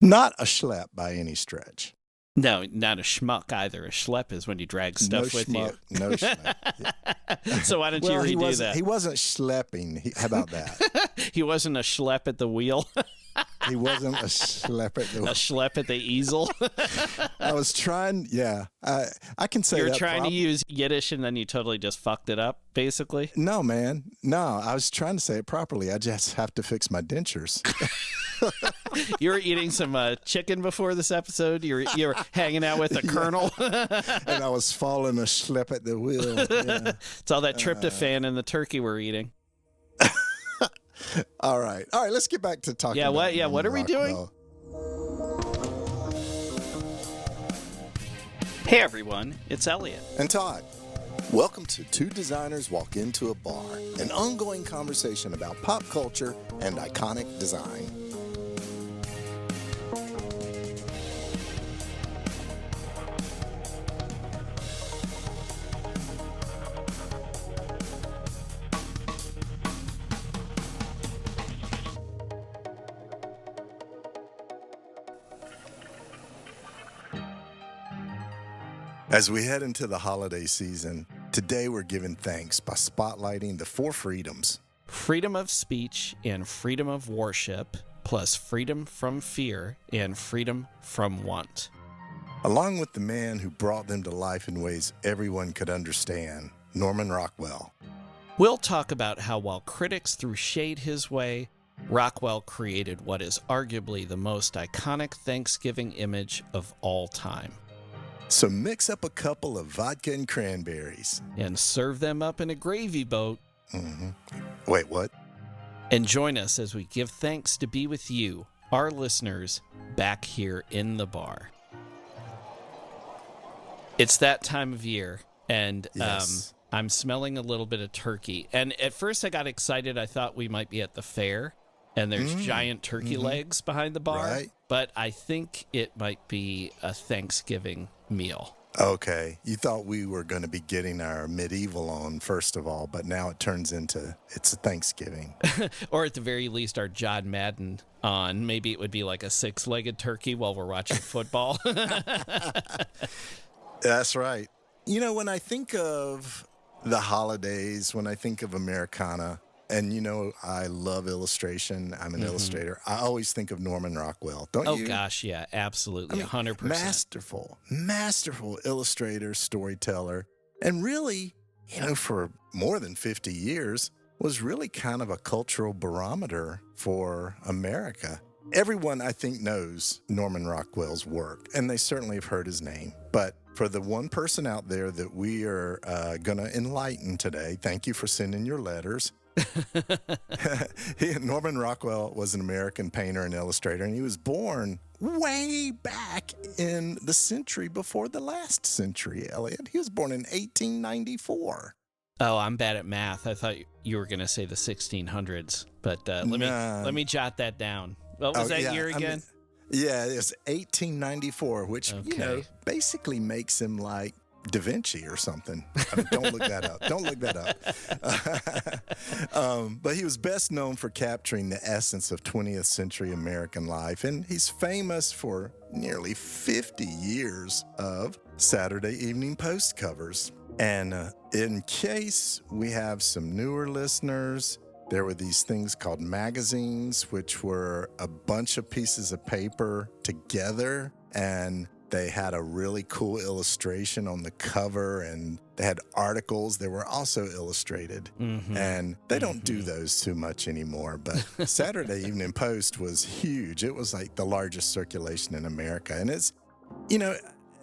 Not a schlep by any stretch. No, not a schmuck either. A schlep is when you drag stuff with you. No schmuck. Yeah. So why don't you redo that? He wasn't schlepping. How about that? He wasn't a schlep at the wheel. He wasn't a schlep at the wheel. A schlep at the easel. I was trying. Yeah, I can say You're that. trying to use Yiddish and then you totally just fucked it up, basically. No, man. No, I was trying to say it properly. I just have to fix my dentures. You were eating some chicken before this episode. You were hanging out with a colonel. And I was falling asleep at the wheel. Yeah. It's all that tryptophan in the turkey we're eating. All right. Let's get back to talking. What are we doing? Hey everyone, it's Elliot and Todd. Welcome to Two Designers Walk Into a Bar, an ongoing conversation about pop culture and iconic design. As we head into the holiday season, today we're giving thanks by spotlighting the four freedoms. Freedom of speech and freedom of worship, plus freedom from fear and freedom from want. Along with the man who brought them to life in ways everyone could understand, Norman Rockwell. We'll talk about how while critics threw shade his way, Rockwell created what is arguably the most iconic Thanksgiving image of all time. So mix up a couple of vodka and cranberries. And serve them up in a gravy boat. Mm-hmm. Wait, what? And join us as we give thanks to be with you, our listeners, back here in the bar. It's that time of year, and yes. I'm smelling a little bit of turkey. And at first I got excited. I thought we might be at the fair, and there's giant turkey legs behind the bar. Right. But I think it might be a Thanksgiving meal. Okay. You thought we were going to be getting our medieval on, first of all, but now it turns into it's a Thanksgiving. Or at the very least, our John Madden on. Maybe it would be like a six-legged turkey while we're watching football. That's right. You know, when I think of the holidays, when I think of Americana, and you know, I love illustration. I'm an illustrator. I always think of Norman Rockwell, don't you? Oh, gosh, yeah, absolutely, 100%. Masterful illustrator, storyteller, and really, you know, for more than 50 years, was really kind of a cultural barometer for America. Everyone, I think, knows Norman Rockwell's work, and they certainly have heard his name. But for the one person out there that we are going to enlighten today, thank you for sending your letters. Norman Rockwell was an American painter and illustrator, and he was born way back in the century before the last century, Elliot. He was born in 1894. Oh, I'm bad at math. I thought you were going to say the 1600s, but let me jot that down. What was that year again? It's 1894, which, you know, basically makes him like Da Vinci or something. I mean, don't look that up. Don't look that up. But he was best known for capturing the essence of 20th century American life, and he's famous for nearly 50 years of Saturday Evening Post covers. And in case we have some newer listeners, there were these things called magazines, which were a bunch of pieces of paper together, and they had a really cool illustration on the cover, and they had articles that were also illustrated. And they don't do those too much anymore, but Saturday Evening Post was huge. It was like the largest circulation in America. And it's, you know,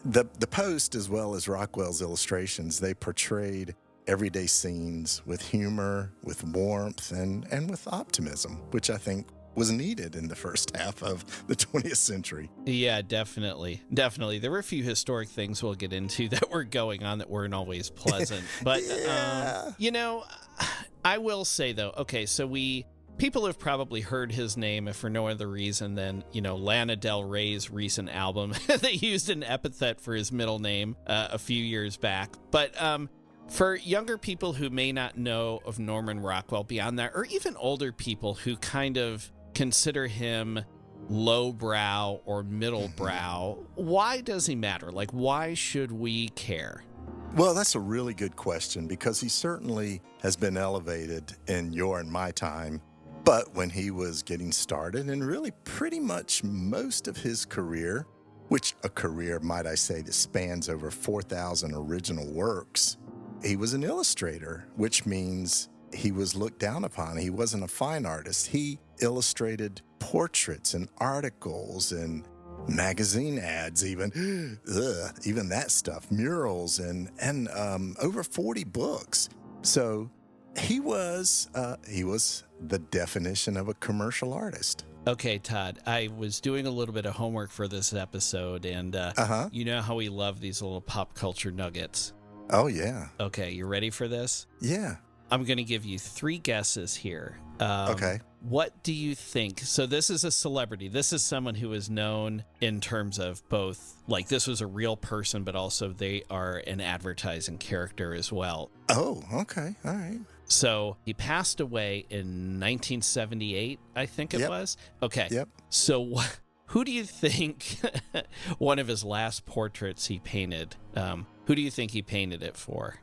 the Post, as well as Rockwell's illustrations, they portrayed everyday scenes with humor, with warmth, and with optimism, which I think was needed in the first half of the 20th century. Yeah, definitely. There were a few historic things we'll get into that were going on that weren't always pleasant. But, you know, I will say, though, okay, so people have probably heard his name, if for no other reason than, you know, Lana Del Rey's recent album. They used an epithet for his middle name a few years back. But for younger people who may not know of Norman Rockwell beyond that, or even older people who kind of consider him lowbrow or middle brow. Why does he matter? Like, why should we care? Well, that's a really good question because he certainly has been elevated in your and my time. But when he was getting started, and really pretty much most of his career, which a career, might I say, that spans over 4,000 original works, he was an illustrator, which means he was looked down upon. He wasn't a fine artist. He illustrated portraits and articles and magazine ads, even even that stuff, murals, and over 40 books. So he was the definition of a commercial artist. Okay, Todd, I was doing a little bit of homework for this episode, and you know how we love these little pop culture nuggets. Oh, yeah. Okay, you ready for this? Yeah. I'm going to give you 3 guesses here. Okay. What do you think? So this is a celebrity. This is someone who is known in terms of both, like this was a real person, but also they are an advertising character as well. Oh, okay. All right. So he passed away in 1978, I think it was. Okay. Yep. So who do you think one of his last portraits he painted, who do you think he painted it for?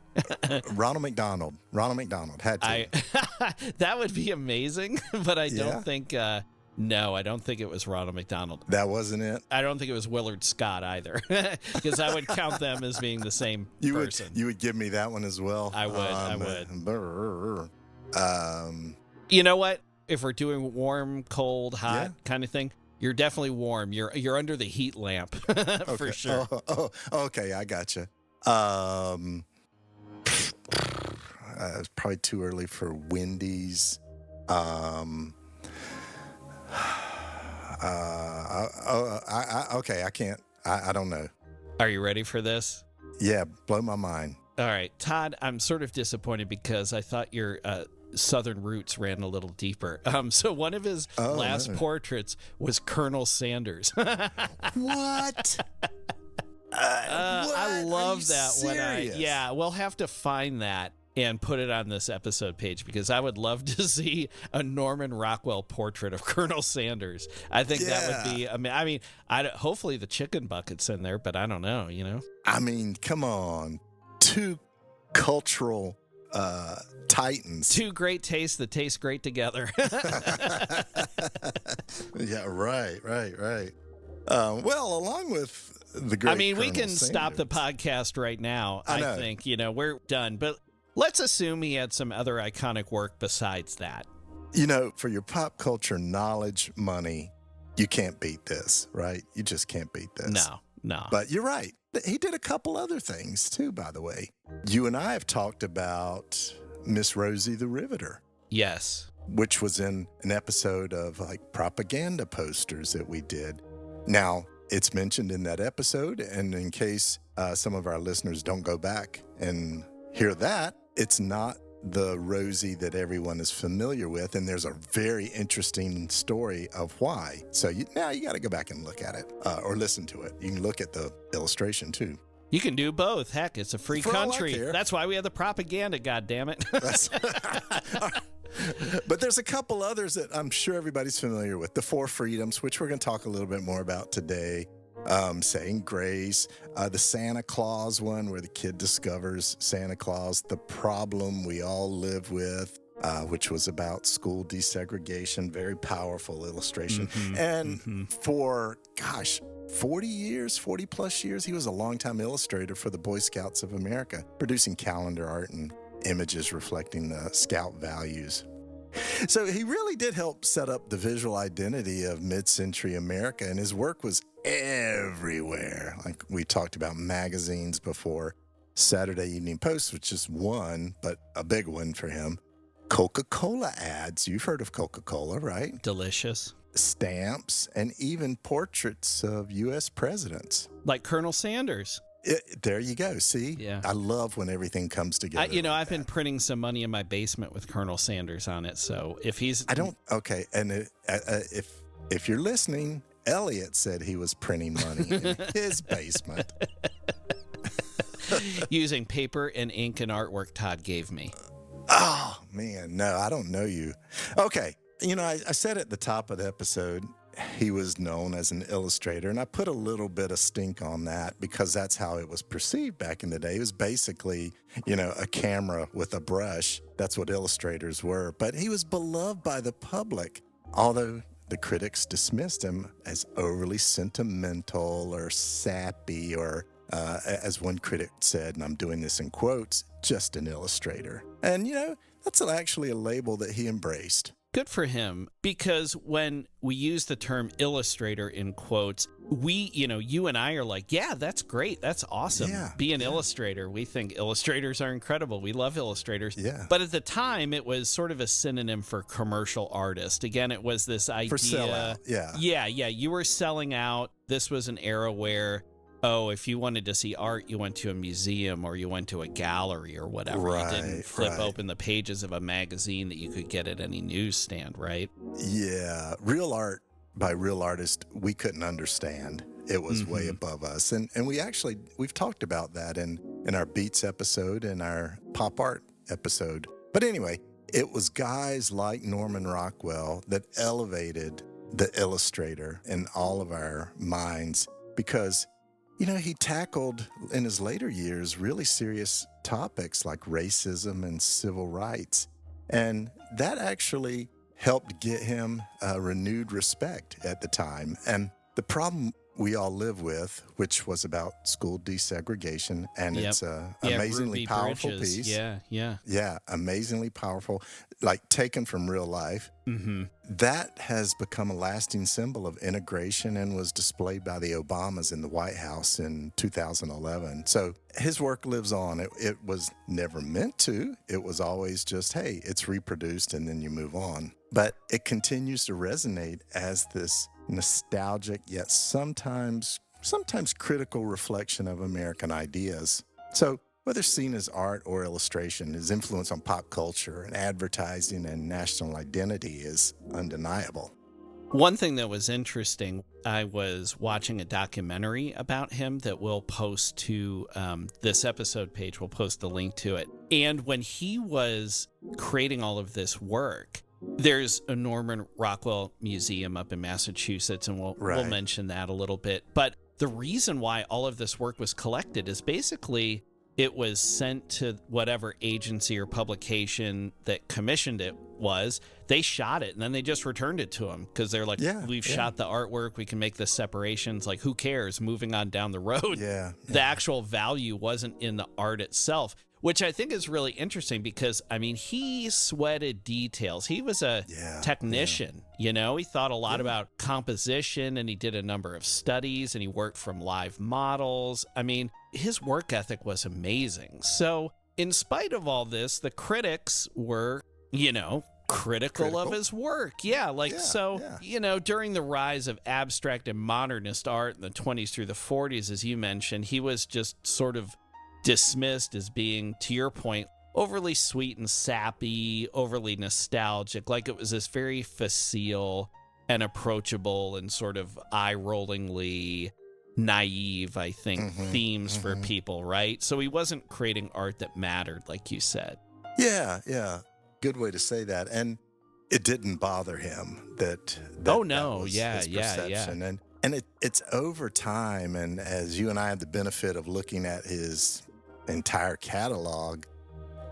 Ronald McDonald. Ronald McDonald had to. That would be amazing, but I don't think, no, I don't think it was Ronald McDonald. That wasn't it? I don't think it was Willard Scott either, because I would count them as being the same person. You would give me that one as well? I would. You know what? If we're doing warm, cold, hot kind of thing, you're definitely warm. You're under the heat lamp for sure. Oh, okay, I gotcha. It's probably too early for Wendy's. Okay, I can't. I don't know. Are you ready for this? Yeah, blow my mind. All right, Todd, I'm sort of disappointed because I thought your Southern roots ran a little deeper. So one of his last portraits was Colonel Sanders. What? I love that. We'll have to find that and put it on this episode page because I would love to see a Norman Rockwell portrait of Colonel Sanders. I think that would be. I mean, hopefully the chicken bucket's in there, but I don't know. You know. I mean, come on, 2 cultural titans. 2 great tastes that taste great together. Yeah. Right. Well, along with the great. I mean, Colonel we can Sanders. Stop the podcast right now. I think we're done, but. Let's assume he had some other iconic work besides that. For your pop culture knowledge money, you can't beat this, right? You just can't beat this. No. But you're right. He did a couple other things, too, by the way. You and I have talked about Miss Rosie the Riveter. Yes. Which was in an episode of, propaganda posters that we did. Now, it's mentioned in that episode, and in case some of our listeners don't go back and hear that, it's not the Rosie that everyone is familiar with, and there's a very interesting story of why. So now you got to go back and look at it or listen to it. You can look at the illustration too. You can do both. Heck, it's a free country. That's why we have the propaganda, goddammit. But there's a couple others that I'm sure everybody's familiar with. The 4 Freedoms, which we're going to talk a little bit more about today. Saying Grace, the Santa Claus one where the kid discovers Santa Claus, The Problem We All Live With, which was about school desegregation, very powerful illustration. For, 40 plus years, he was a longtime illustrator for the Boy Scouts of America, producing calendar art and images reflecting the Scout values. So he really did help set up the visual identity of mid-century America, and his work was everywhere. Like we talked about magazines before. Saturday Evening Post, which is one, but a big one for him. Coca-Cola ads. You've heard of Coca-Cola, right? Delicious. Stamps, and even portraits of U.S. presidents. Like Colonel Sanders. There you go. See? Yeah. I love when everything comes together. I've been printing some money in my basement with Colonel Sanders on it. So if he's... Okay. And if you're listening, Elliot said he was printing money in his basement. Using paper and ink and artwork Todd gave me. Oh, man. No, I don't know you. Okay. I said at the top of the episode, he was known as an illustrator, and I put a little bit of stink on that because that's how it was perceived back in the day. It was basically, a camera with a brush. That's what illustrators were. But he was beloved by the public, although the critics dismissed him as overly sentimental or sappy, or as one critic said, and I'm doing this in quotes, just an illustrator. And, that's actually a label that he embraced. Good for him, because when we use the term illustrator in quotes, we, you and I are like, yeah, that's great. That's awesome. Yeah, Be an illustrator. We think illustrators are incredible. We love illustrators. Yeah. But at the time, it was sort of a synonym for commercial artist. Again, it was this idea. For sellout, yeah. Yeah. You were selling out. This was an era where, if you wanted to see art, you went to a museum or you went to a gallery or whatever. Right, you didn't flip right. open the pages of a magazine that you could get at any newsstand, right? Yeah. Real art by real artists, we couldn't understand. It was way above us. And we've talked about that in our Beats episode and our pop art episode. But anyway, it was guys like Norman Rockwell that elevated the illustrator in all of our minds, because he tackled in his later years really serious topics like racism and civil rights. And that actually helped get him renewed respect at the time. And the problem we all live with, which was about school desegregation, and it's an amazingly Ruby powerful Bridges. piece. Yeah. Amazingly powerful, like taken from real life. Mm-hmm. That has become a lasting symbol of integration and was displayed by the Obamas in the White House in 2011. So his work lives on. It was never meant to. It was always just, hey, it's reproduced and then you move on. But it continues to resonate as this nostalgic yet sometimes critical reflection of American ideas. So whether seen as art or illustration, his influence on pop culture and advertising and national identity is undeniable. One thing that was interesting, I was watching a documentary about him that we'll post to this episode page. We'll post the link to it. And when he was creating all of this work, there's a Norman Rockwell Museum up in Massachusetts, and we'll mention that a little bit. But the reason why all of this work was collected is basically it was sent to whatever agency or publication that commissioned it was. They shot it, and then they just returned it to him because they're like, we've shot the artwork. We can make the separations. Like, who cares? Moving on down the road. The actual value wasn't in the art itself, which I think is really interesting because, he sweated details. He was a technician, he thought a lot about composition, and he did a number of studies, and he worked from live models. His work ethic was amazing. So in spite of all this, the critics were, critical of his work. During the rise of abstract and modernist art in the 20s through the 40s, as you mentioned, he was just sort of dismissed as being, to your point, overly sweet and sappy, overly nostalgic, like it was this very facile and approachable and sort of eye-rollingly naive, I think, themes for people, right? So he wasn't creating art that mattered, like you said. Yeah. Good way to say that. And it didn't bother him that was his perception. And it's over time, and as you and I have the benefit of looking at his entire catalog,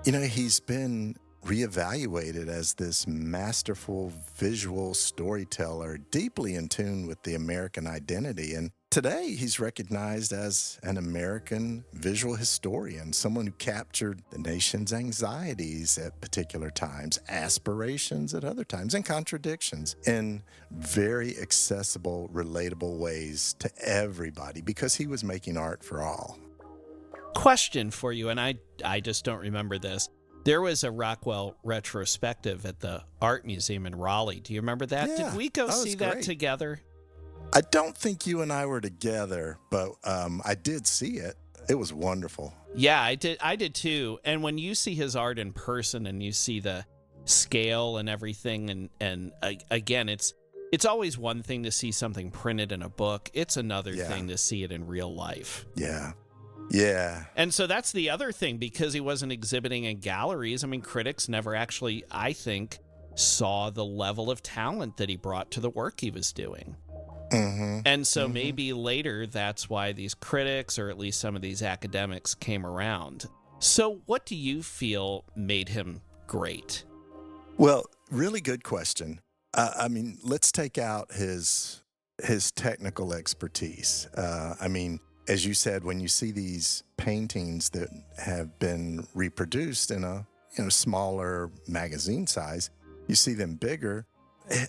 he's been reevaluated as this masterful visual storyteller, deeply in tune with the American identity. And today he's recognized as an American visual historian, someone who captured the nation's anxieties at particular times, aspirations at other times, and contradictions in very accessible, relatable ways to everybody, because he was making art for all. Question for you, and I just don't remember this. There was a Rockwell retrospective at the Art Museum in Raleigh. Do you remember that? Yeah, did we go see that great. together? I don't think you and I were together, but I did see it. It was wonderful. Yeah, I did too. And when you see his art in person and you see the scale and everything, and again, it's always one thing to see something printed in a book. It's another thing to see it in real life. Yeah. And so that's the other thing, because he wasn't exhibiting in galleries. Critics never actually, I think, saw the level of talent that he brought to the work he was doing. Mm-hmm. And so maybe later that's why these critics, or at least some of these academics, came around. So what do you feel made him great? Well, really good question. I mean, let's take out his technical expertise. I mean, as you said, when you see these paintings that have been reproduced in a smaller magazine size, you see them bigger.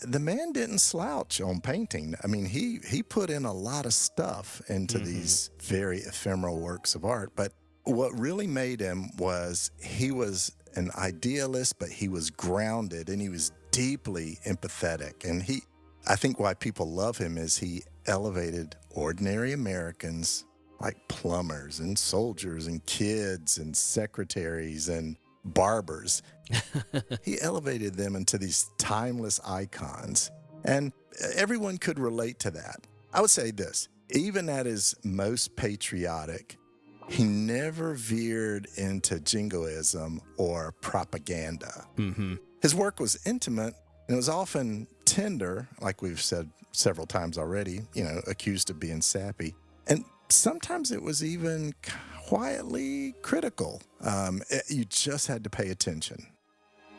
The man didn't slouch on painting. I mean, he put in a lot of stuff into these very ephemeral works of art. But what really made him was he was an idealist, but he was grounded and he was deeply empathetic. And I think why people love him is he elevated ordinary Americans like plumbers and soldiers and kids and secretaries and barbers. He elevated them into these timeless icons, and everyone could relate to that. I would say this, even at his most patriotic, he never veered into jingoism or propaganda. His work was intimate, and it was often tender, like we've said several times already, accused of being sappy. And sometimes it was even quietly critical. You just had to pay attention.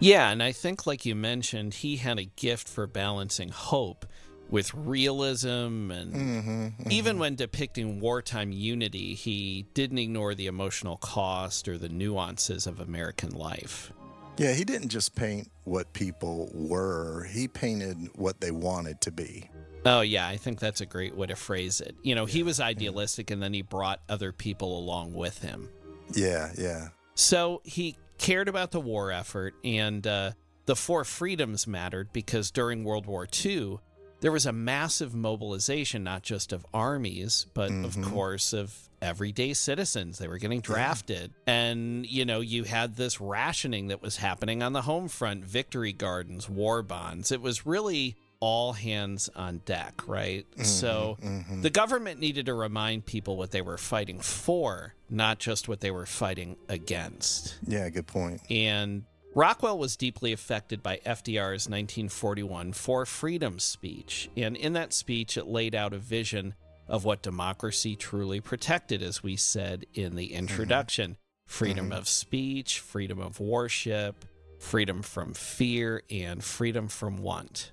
Yeah, and I think, like you mentioned, he had a gift for balancing hope with realism, and even when depicting wartime unity, he didn't ignore the emotional cost or the nuances of American life. Yeah, he didn't just paint what people were, he painted what they wanted to be. Oh, yeah, I think that's a great way to phrase it. He was idealistic, and then he brought other people along with him. Yeah. So he cared about the war effort, and the four freedoms mattered because during World War II, there was a massive mobilization, not just of armies, but of course of everyday citizens. They were getting drafted. And, you had this rationing that was happening on the home front, victory gardens, war bonds. It was really all hands on deck, right? So the government needed to remind people what they were fighting for, not just what they were fighting against. Yeah, good point. And Rockwell was deeply affected by FDR's 1941 For Freedom speech. And in that speech, it laid out a vision of what democracy truly protected, as we said in the introduction. Freedom of speech, freedom of worship, freedom from fear, and freedom from want.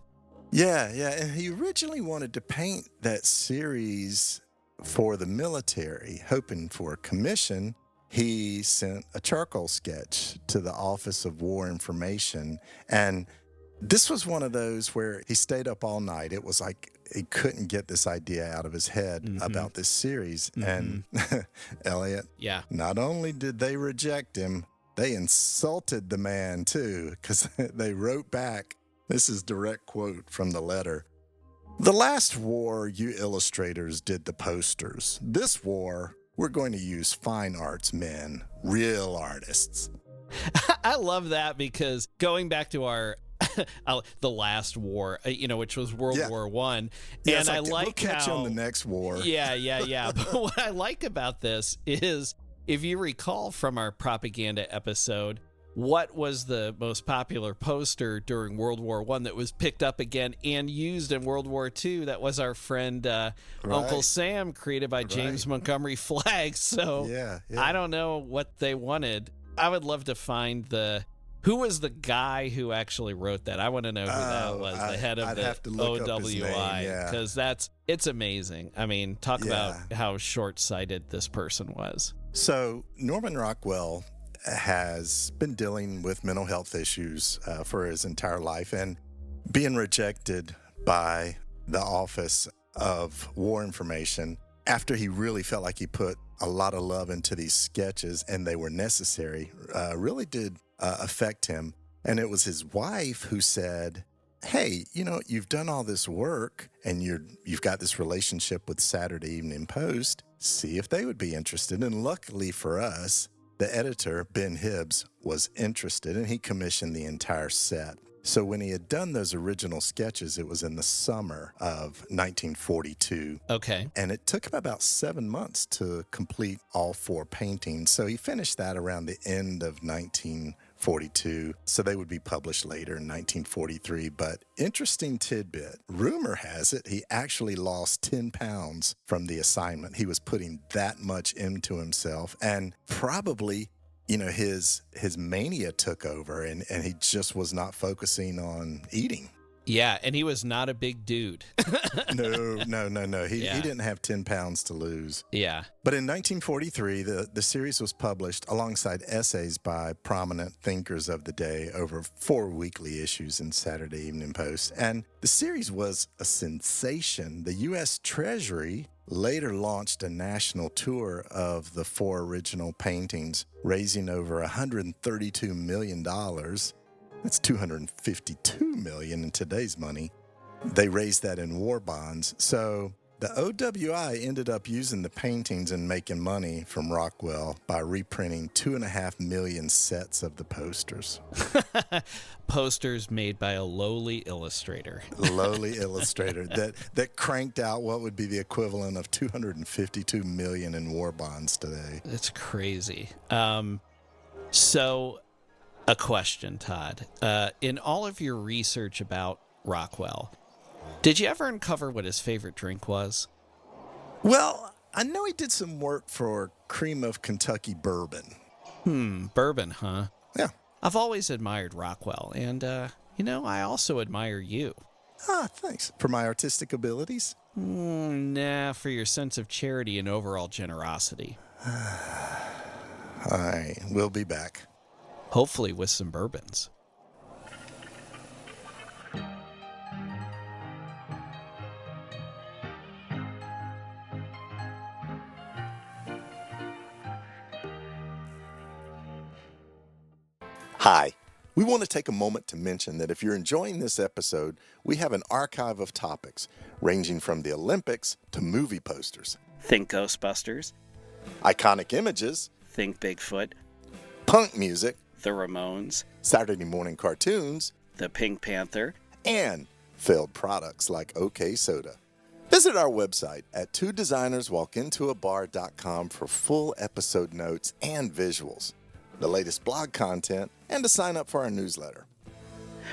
Yeah. And he originally wanted to paint that series for the military, hoping for a commission. He sent a charcoal sketch to the Office of War Information. And this was one of those where he stayed up all night. It was like he couldn't get this idea out of his head about this series. And Elliot, not only did they reject him, they insulted the man too, because they wrote back. This is direct quote from the letter. "The last war, you illustrators did the posters. This war, we're going to use fine arts men, real artists." I love that because going back to our the last war, which was World War I, and I like we'll catch how on the next war. Yeah. But what I like about this is, if you recall from our propaganda episode, what was the most popular poster during World War I that was picked up again and used in World War II? That was our friend Uncle Sam, created by James Montgomery Flagg. So I don't know what they wanted. I would love to find who was the guy who actually wrote that. I want to know who that was, the head of the OWI, because it's amazing. I mean, talk about how short-sighted this person was. So Norman Rockwell has been dealing with mental health issues for his entire life, and being rejected by the Office of War Information after he really felt like he put a lot of love into these sketches and they were necessary, really did affect him. And it was his wife who said, "Hey, you've done all this work and you've got this relationship with Saturday Evening Post. See if they would be interested." And luckily for us, the editor, Ben Hibbs, was interested, and he commissioned the entire set. So when he had done those original sketches, it was in the summer of 1942. Okay. And it took him about 7 months to complete all four paintings. So he finished that around the end of 1942. 1942, so they would be published later in 1943. But interesting tidbit, rumor has it he actually lost 10 pounds from the assignment. He was putting that much into himself, and probably his mania took over, and he just was not focusing on eating. Yeah, and he was not a big dude. No. He didn't have 10 pounds to lose. Yeah. But in 1943, the series was published alongside essays by prominent thinkers of the day over 4 weekly issues in Saturday Evening Post. And the series was a sensation. The U.S. Treasury later launched a national tour of the 4 original paintings, raising over $132 million. That's $252 million in today's money. They raised that in war bonds. So the OWI ended up using the paintings and making money from Rockwell by reprinting 2.5 million sets of the posters. Posters made by a lowly illustrator. that cranked out what would be the equivalent of $252 million in war bonds today. It's crazy. So a question, Todd. In all of your research about Rockwell, did you ever uncover what his favorite drink was? Well, I know he did some work for Cream of Kentucky bourbon. Bourbon, huh? Yeah. I've always admired Rockwell, and, I also admire you. Ah, thanks. For my artistic abilities? Nah, for your sense of charity and overall generosity. All right, we'll be back. Hopefully with some bourbons. Hi. We want to take a moment to mention that if you're enjoying this episode, we have an archive of topics ranging from the Olympics to movie posters, Think Ghostbusters, iconic images, think Bigfoot, punk music, the Ramones, Saturday morning cartoons, the Pink Panther, and failed products like OK Soda. Visit our website at twodesignerswalkintoabar.com for full episode notes and visuals, the latest blog content, and to sign up for our newsletter.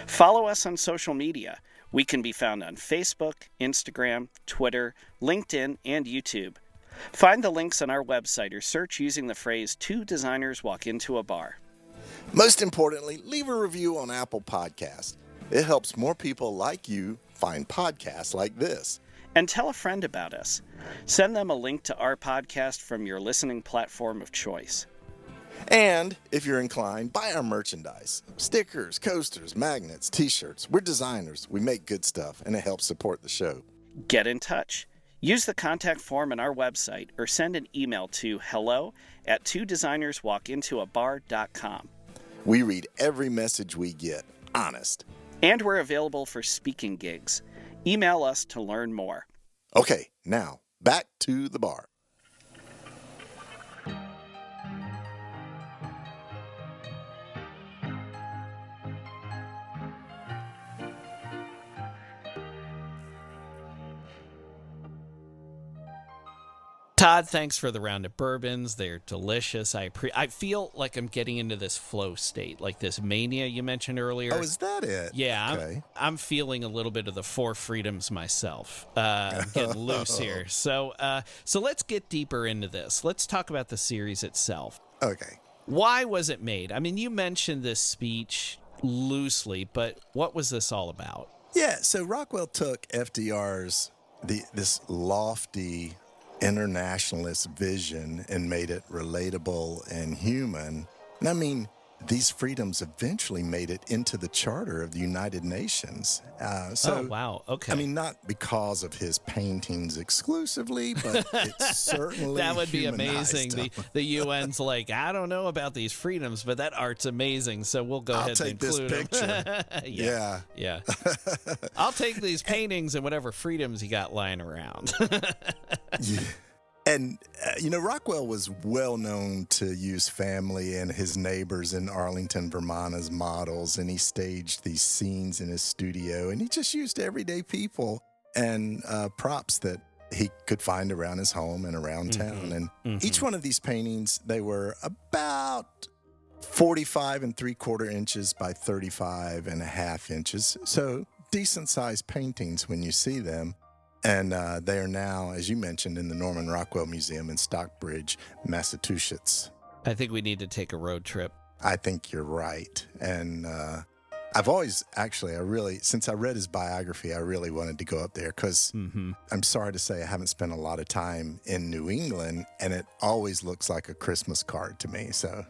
Follow us on social media. We can be found on Facebook, Instagram, Twitter, LinkedIn, and YouTube. Find the links on our website or search using the phrase 2 designers walk into a bar. Most importantly, leave a review on Apple Podcasts. It helps more people like you find podcasts like this. And tell a friend about us. Send them a link to our podcast from your listening platform of choice. And if you're inclined, buy our merchandise. Stickers, coasters, magnets, t-shirts. We're designers. We make good stuff, and it helps support the show. Get in touch. Use the contact form on our website or send an email to hello@twodesignerswalkintoabar.com. We read every message we get. Honest. And we're available for speaking gigs. Email us to learn more. Okay, now, back to the bar. Todd, thanks for the round of bourbons. They're delicious. I feel like I'm getting into this flow state, like this mania you mentioned earlier. Oh, is that it? Yeah, Okay. I'm feeling a little bit of the 4 freedoms myself. I'm getting loose here. So let's get deeper into this. Let's talk about the series itself. Okay. Why was it made? I mean, you mentioned this speech loosely, but what was this all about? Yeah, so Rockwell took FDR's this lofty internationalist vision and made it relatable and human. And I mean, these freedoms eventually made it into the Charter of the United Nations. Oh, wow. Okay. I mean, not because of his paintings exclusively, but it's certainly that would be humanized amazing. The UN's like, I don't know about these freedoms, but that art's amazing, so we'll go ahead and include this picture. Yeah. I'll take these paintings and whatever freedoms you got lying around. Yeah. And, Rockwell was well known to use family and his neighbors in Arlington, Vermont as models, and he staged these scenes in his studio, and he just used everyday people and props that he could find around his home and around town. And each one of these paintings, they were about 45 3/4 inches by 35 1/2 inches. So decent sized paintings when you see them. And they are now, as you mentioned, in the Norman Rockwell Museum in Stockbridge, Massachusetts. I think we need to take a road trip. I think you're right. And I've always, actually, since I read his biography, I really wanted to go up there because I'm sorry to say I haven't spent a lot of time in New England, and it always looks like a Christmas card to me. So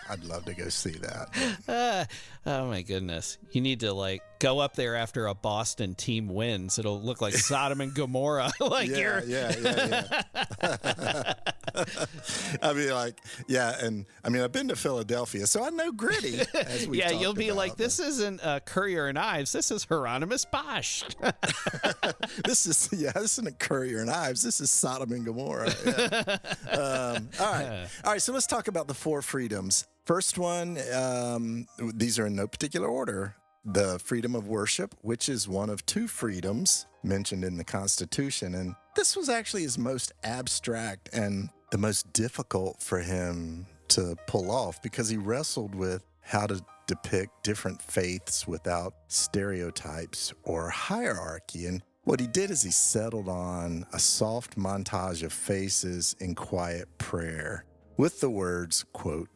I'd love to go see that. Oh my goodness. You need to go up there after a Boston team wins. It'll look like Sodom and Gomorrah. Yeah. I've been to Philadelphia, so I know Gritty. As we you'll be about, like, this isn't Courier and Ives. This is Hieronymus Bosch. This isn't Courier and Ives. This is Sodom and Gomorrah. Yeah. All right. So let's talk about the 4 freedoms. First one, these are in no particular order. The freedom of worship, which is one of 2 freedoms mentioned in the Constitution. And this was actually his most abstract and the most difficult for him to pull off because he wrestled with how to depict different faiths without stereotypes or hierarchy. And what he did is he settled on a soft montage of faces in quiet prayer with the words, quote,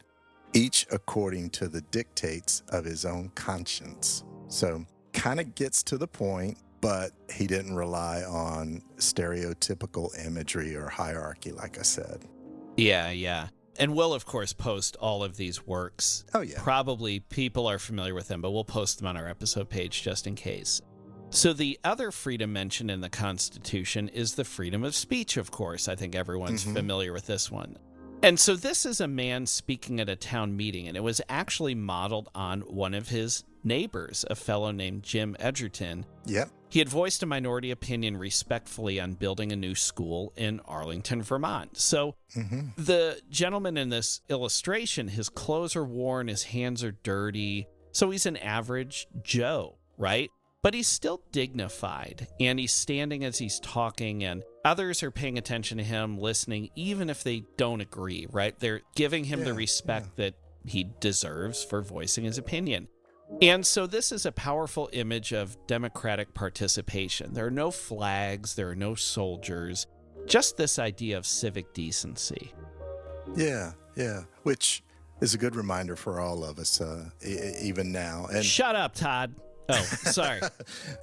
each according to the dictates of his own conscience. So kind of gets to the point, but he didn't rely on stereotypical imagery or hierarchy, like I said. Yeah. And we'll, of course, post all of these works. Oh, yeah. Probably people are familiar with them, but we'll post them on our episode page just in case. So the other freedom mentioned in the Constitution is the freedom of speech, of course. I think everyone's familiar with this one. And so this is a man speaking at a town meeting, and it was actually modeled on one of his neighbors, a fellow named Jim Edgerton. Yep. He had voiced a minority opinion respectfully on building a new school in Arlington, Vermont. So the gentleman in this illustration, his clothes are worn, his hands are dirty. So he's an average Joe, right? But he's still dignified, and he's standing as he's talking, and others are paying attention to him, listening, even if they don't agree, right? They're giving him the respect that he deserves for voicing his opinion. And so this is a powerful image of democratic participation. There are no flags, there are no soldiers, just this idea of civic decency. Yeah, which is a good reminder for all of us, even now. And shut up, Todd. Oh, sorry.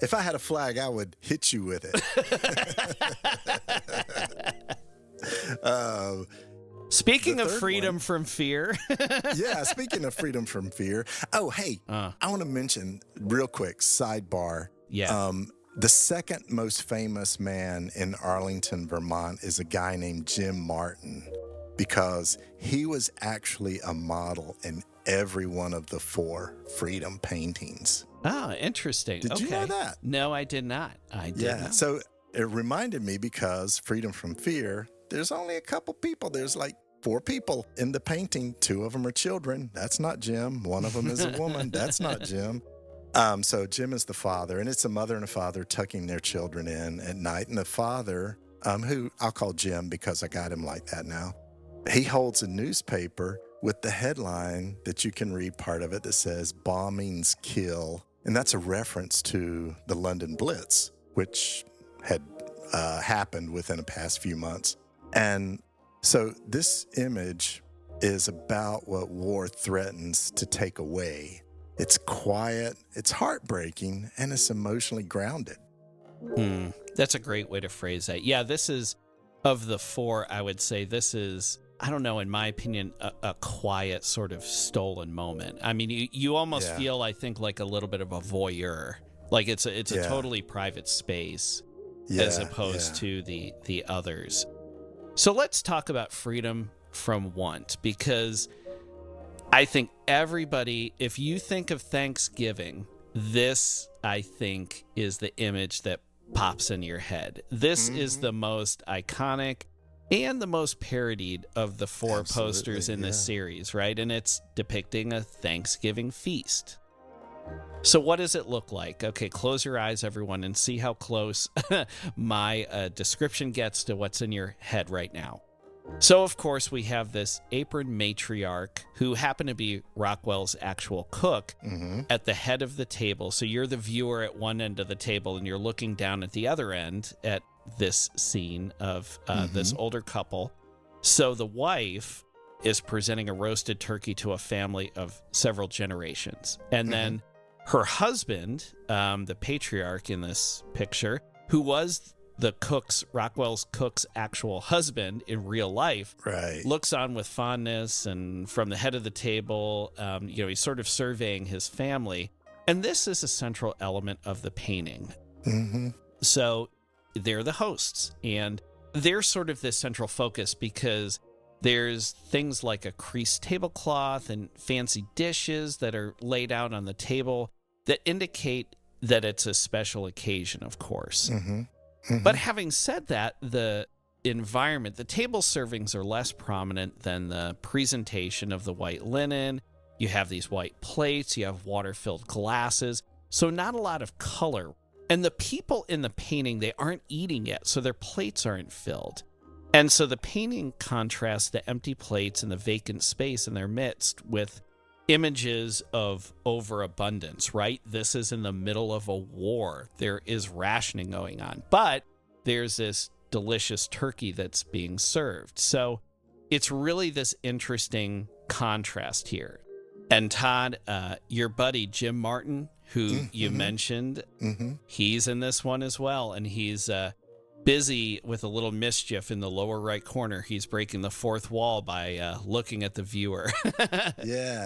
If I had a flag, I would hit you with it. Speaking of freedom from fear. Yeah, speaking of freedom from fear. Oh, hey, I want to mention real quick, sidebar. Yeah. The second most famous man in Arlington, Vermont is a guy named Jim Martin, because he was actually a model in every one of the 4 freedom paintings. Oh, interesting. Did you know that? No, I did not. I did not. So it reminded me, because freedom from fear, there's only a couple people. There's like 4 people in the painting. 2 of them are children. That's not Jim. 1 of them is a woman. That's not Jim. So Jim is the father, and it's a mother and a father tucking their children in at night. And the father, who I'll call Jim because I got him like that now, he holds a newspaper with the headline that you can read part of it that says, "Bombings Kill." And that's a reference to the London Blitz, which had happened within the past few months. And so this image is about what war threatens to take away. It's quiet, it's heartbreaking, and it's emotionally grounded. That's a great way to phrase that. Yeah, this is, of the 4, I would say this is, I don't know, in my opinion, a quiet sort of stolen moment. I mean, you almost feel, I think, like a little bit of a voyeur. Like it's a totally private space as opposed to the others. So let's talk about freedom from want, because I think everybody, if you think of Thanksgiving, this, I think, is the image that pops in your head. This is the most iconic and the most parodied of the 4 posters in this series, right? And it's depicting a Thanksgiving feast. So what does it look like? Okay, close your eyes, everyone, and see how close my description gets to what's in your head right now. So, of course, we have this apron matriarch who happened to be Rockwell's actual cook at the head of the table. So you're the viewer at one end of the table, and you're looking down at the other end at this scene of this older couple. So the wife is presenting a roasted turkey to a family of several generations. And then her husband, the patriarch in this picture, who was Rockwell's cook's actual husband in real life, looks on with fondness, and from the head of the table, he's sort of surveying his family. And this is a central element of the painting. So they're the hosts, and they're sort of this central focus because there's things like a creased tablecloth and fancy dishes that are laid out on the table that indicate that it's a special occasion, of course. But having said that, the environment, the table servings are less prominent than the presentation of the white linen. You have these white plates, you have water-filled glasses, so not a lot of color. And the people in the painting, they aren't eating yet, so their plates aren't filled. And so the painting contrasts the empty plates and the vacant space in their midst with images of overabundance, right? This is in the middle of a war. There is rationing going on, but there's this delicious turkey that's being served. So it's really this interesting contrast here. And Todd, your buddy Jim Martin, who you mentioned, he's in this one as well. And he's busy with a little mischief in the lower right corner. He's breaking the fourth wall by looking at the viewer.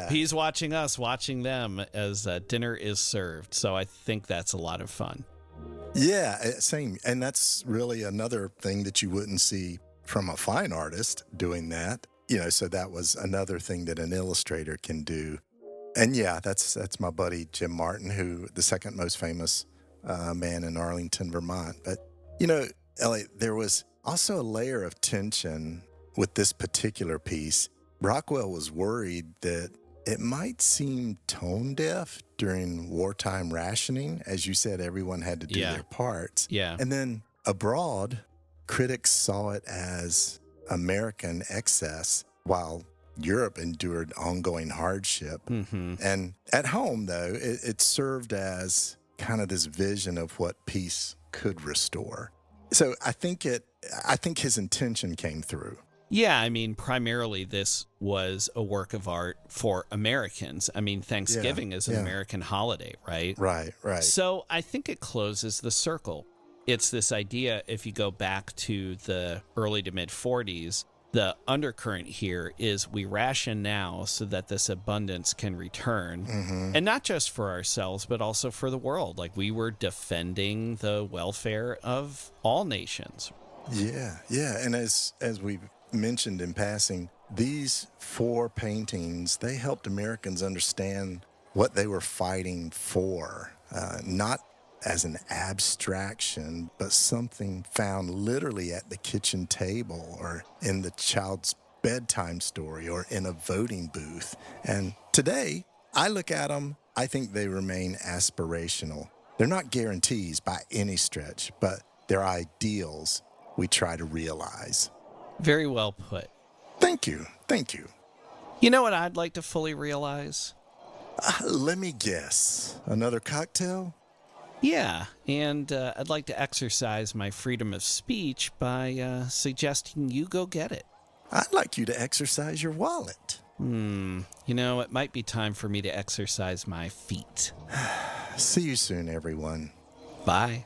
He's watching us, watching them as dinner is served. So I think that's a lot of fun. Yeah, same. And that's really another thing that you wouldn't see from a fine artist doing that. So that was another thing that an illustrator can do. And yeah, that's my buddy Jim Martin, who the second most famous man in Arlington, Vermont. But Elliot, there was also a layer of tension with this particular piece. Rockwell was worried that it might seem tone deaf during wartime rationing. As you said, everyone had to do their parts. And then abroad, critics saw it as American excess, while Europe endured ongoing hardship. And at home, though, it served as kind of this vision of what peace could restore. So I think his intention came through. Yeah, I mean, primarily this was a work of art for Americans. I mean, Thanksgiving is an American holiday, right? Right. So I think it closes the circle. It's this idea, if you go back to the early to mid 40s, the undercurrent here is we ration now so that this abundance can return. And not just for ourselves, but also for the world. Like, we were defending the welfare of all nations. Yeah. And as we've mentioned in passing, these 4 paintings, they helped Americans understand what they were fighting for, not as an abstraction, but something found literally at the kitchen table or in the child's bedtime story or in a voting booth. And today, I look at them, I think they remain aspirational. They're not guarantees by any stretch, but they're ideals we try to realize. Very well put. Thank you. You know what I'd like to fully realize? Let me guess. Another cocktail? Yeah, and I'd like to exercise my freedom of speech by suggesting you go get it. I'd like you to exercise your wallet. It might be time for me to exercise my feet. See you soon, everyone. Bye.